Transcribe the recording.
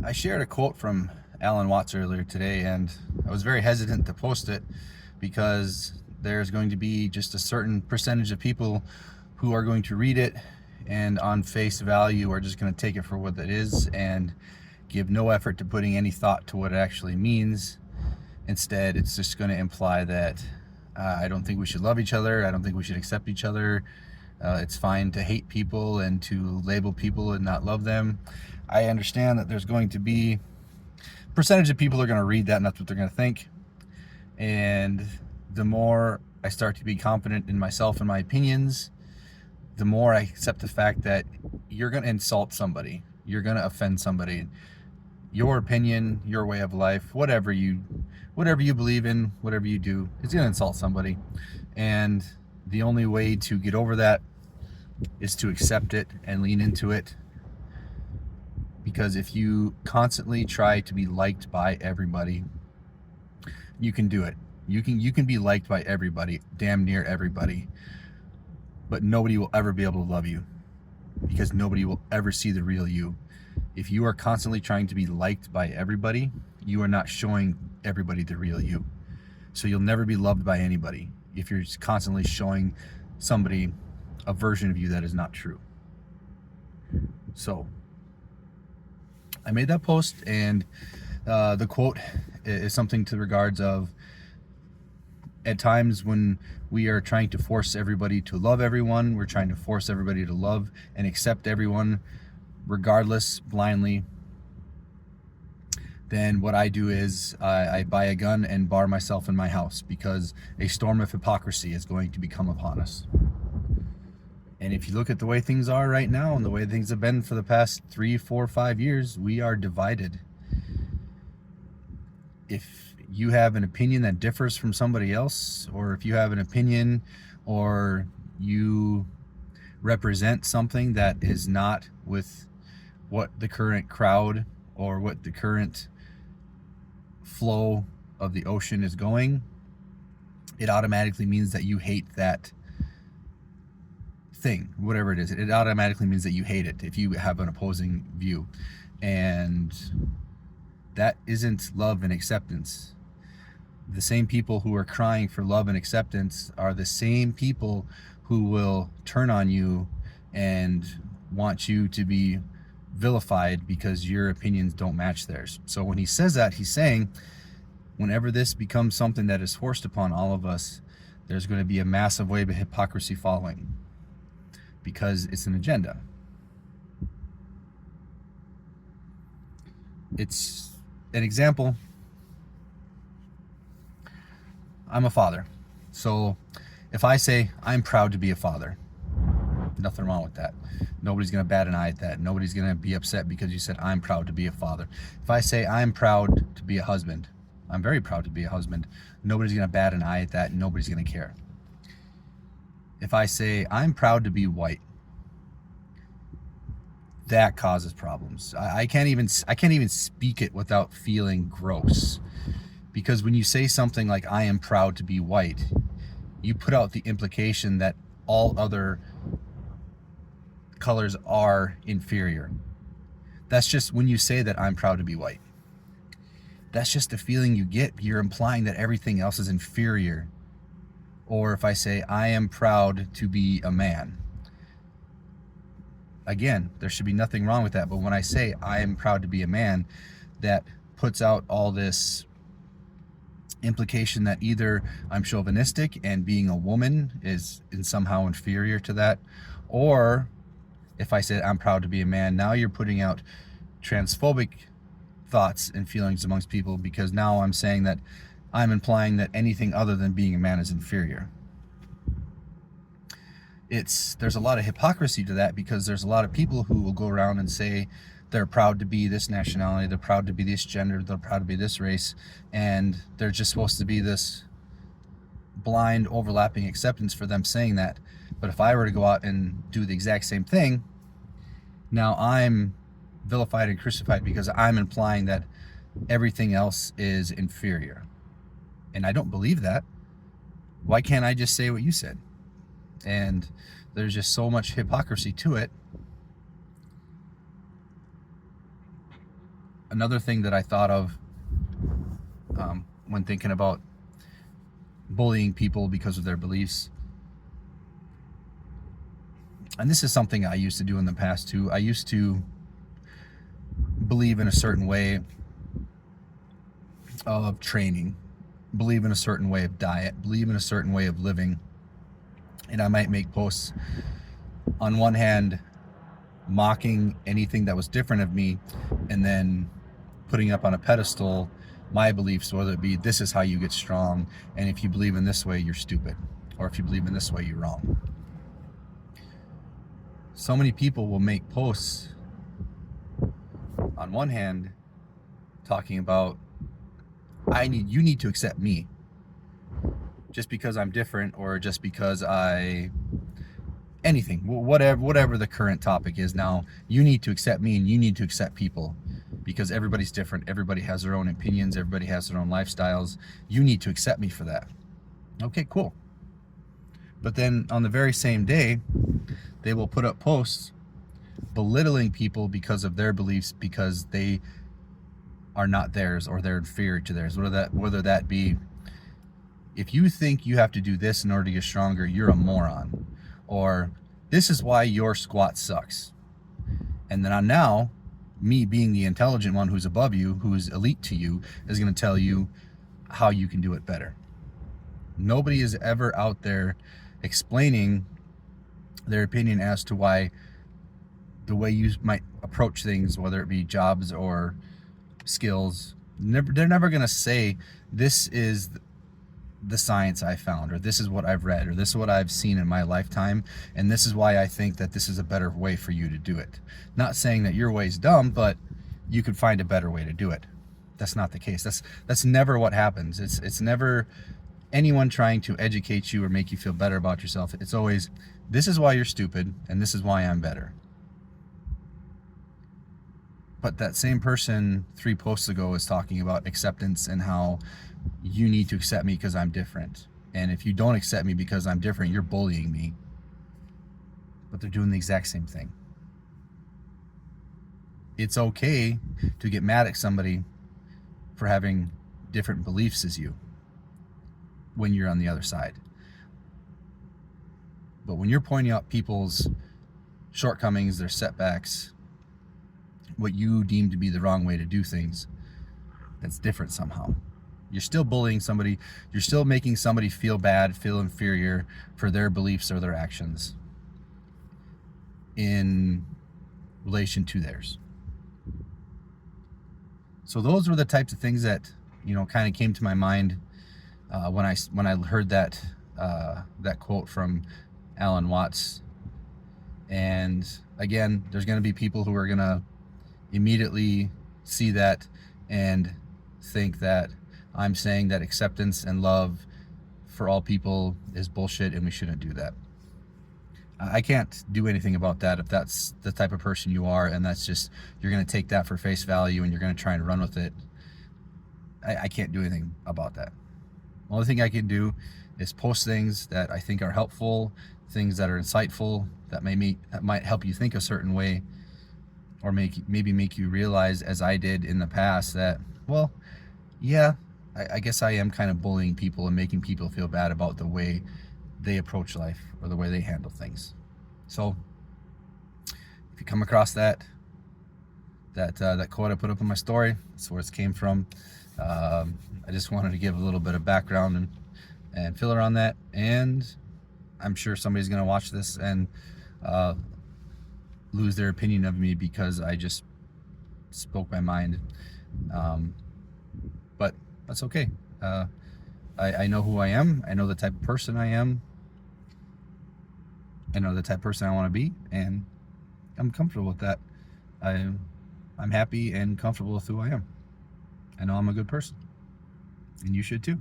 I shared a quote from Alan Watts earlier today, and I was very hesitant to post it because there's going to be just a certain percentage of people who are going to read it and on face value are just going to take it for what it is and give no effort to putting any thought to what it actually means. Instead, it's just going to imply that I don't think we should love each other. I don't think we should accept each other. It's fine to hate people and to label people and not love them. I understand that there's going to be a percentage of people are going to read that and that's what they're going to think. And the more I start to be confident in myself and my opinions, the more I accept the fact that you're going to insult somebody. You're going to offend somebody. Your opinion, your way of life, whatever you believe in, whatever you do, is going to insult somebody. And the only way to get over that is to accept it and lean into it. Because if you constantly try to be liked by everybody, you can do it. You can be liked by everybody, damn near everybody, but nobody will ever be able to love you because nobody will ever see the real you. If you are constantly trying to be liked by everybody, you are not showing everybody the real you. So you'll never be loved by anybody if you're just constantly showing somebody a version of you that is not true. So I made that post, and the quote is something to the regards of, at times when we are trying to force everybody to love everyone, we're trying to force everybody to love and accept everyone regardless, blindly, then what I do is I buy a gun and bar myself in my house, because a storm of hypocrisy is going to become upon us. And if you look at the way things are right now and the way things have been for the past 3, 4, 5 years, we are divided. If you have an opinion that differs from somebody else, or if you have an opinion or you represent something that is not with what the current crowd or what the current flow of the ocean is going, it automatically means that you hate that thing, whatever it is. It automatically means that you hate it if you have an opposing view. And that isn't love and acceptance. The same people who are crying for love and acceptance are the same people who will turn on you and want you to be vilified because your opinions don't match theirs. So when he says that, he's saying whenever this becomes something that is forced upon all of us, there's going to be a massive wave of hypocrisy following, because it's an agenda. It's an example. I'm a father. So if I say I'm proud to be a father, nothing wrong with that. Nobody's going to bat an eye at that. Nobody's going to be upset because you said I'm proud to be a father. If I say I'm proud to be a husband, I'm very proud to be a husband, nobody's going to bat an eye at that. Nobody's going to care. If I say I'm proud to be white, that causes problems. I can't even speak it without feeling gross. Because when you say something like I am proud to be white, you put out the implication that all other colors are inferior. That's just when you say that I'm proud to be white. That's just the feeling you get. You're implying that everything else is inferior. Or if I say I am proud to be a man, again, there should be nothing wrong with that. But when I say I am proud to be a man, that puts out all this implication that either I'm chauvinistic and being a woman is somehow inferior to that, or if I said I'm proud to be a man, now you're putting out transphobic thoughts and feelings amongst people, because now I'm saying that I'm implying that anything other than being a man is inferior. There's a lot of hypocrisy to that, because there's a lot of people who will go around and say they're proud to be this nationality, they're proud to be this gender, they're proud to be this race, and they're just supposed to be this blind overlapping acceptance for them saying that. But if I were to go out and do the exact same thing, now I'm vilified and crucified because I'm implying that everything else is inferior. And I don't believe that. Why can't I just say what you said? And there's just so much hypocrisy to it. Another thing that I thought of when thinking about bullying people because of their beliefs, and this is something I used to do in the past too. I used to believe in a certain way of training, believe in a certain way of diet, believe in a certain way of living. And I might make posts on one hand mocking anything that was different of me, and then putting up on a pedestal my beliefs, whether it be this is how you get strong, and if you believe in this way you're stupid, or if you believe in this way you're wrong. So many people will make posts on one hand talking about you need to accept me just because I'm different, or just because anything, whatever the current topic is now. You need to accept me, and you need to accept people because everybody's different. Everybody has their own opinions. Everybody has their own lifestyles. You need to accept me for that. Okay, cool. But then on the very same day, they will put up posts belittling people because of their beliefs, because they are not theirs, or they're inferior to theirs. Whether that be, if you think you have to do this in order to get stronger, you're a moron. Or this is why your squat sucks. And then now, me being the intelligent one who's above you, who's elite to you, is going to tell you how you can do it better. Nobody is ever out there explaining their opinion as to why the way you might approach things, whether it be jobs or skills, they're never going to say this is the science I found, or this is what I've read, or this is what I've seen in my lifetime, and this is why I think that this is a better way for you to do it. Not saying that your way's dumb, but you could find a better way to do it. That's not the case. That's never what happens. It's never anyone trying to educate you or make you feel better about yourself. It's always, this is why you're stupid, and this is why I'm better. But that same person 3 posts ago is talking about acceptance and how you need to accept me because I'm different. And if you don't accept me because I'm different, you're bullying me. But they're doing the exact same thing. It's okay to get mad at somebody for having different beliefs as you when you're on the other side. But when you're pointing out people's shortcomings, their setbacks, what you deem to be the wrong way to do things, that's different somehow. You're still bullying somebody. You're still making somebody feel bad, feel inferior for their beliefs or their actions in relation to theirs. So those were the types of things that, kind of came to my mind when I heard that quote from Alan Watts. And again, there's going to be people who are going to immediately see that and think that I'm saying that acceptance and love for all people is bullshit and we shouldn't do that. I can't do anything about that if that's the type of person you are, and that's just, you're going to take that for face value and you're going to try and run with it. I can't do anything about that. The only thing I can do is post things that I think are helpful, things that are insightful, that might help you think a certain way, or maybe make you realize, as I did in the past, that, well, yeah, I guess I am kind of bullying people and making people feel bad about the way they approach life or the way they handle things. So if you come across that quote I put up in my story, that's where it came from. I just wanted to give a little bit of background and filler on that, and I'm sure somebody's going to watch this and lose their opinion of me because I just spoke my mind. But that's okay. I know who I am. I know the type of person I am. I know the type of person I want to be, and I'm comfortable with that. I'm happy and comfortable with who I am. I know I'm a good person, and you should too.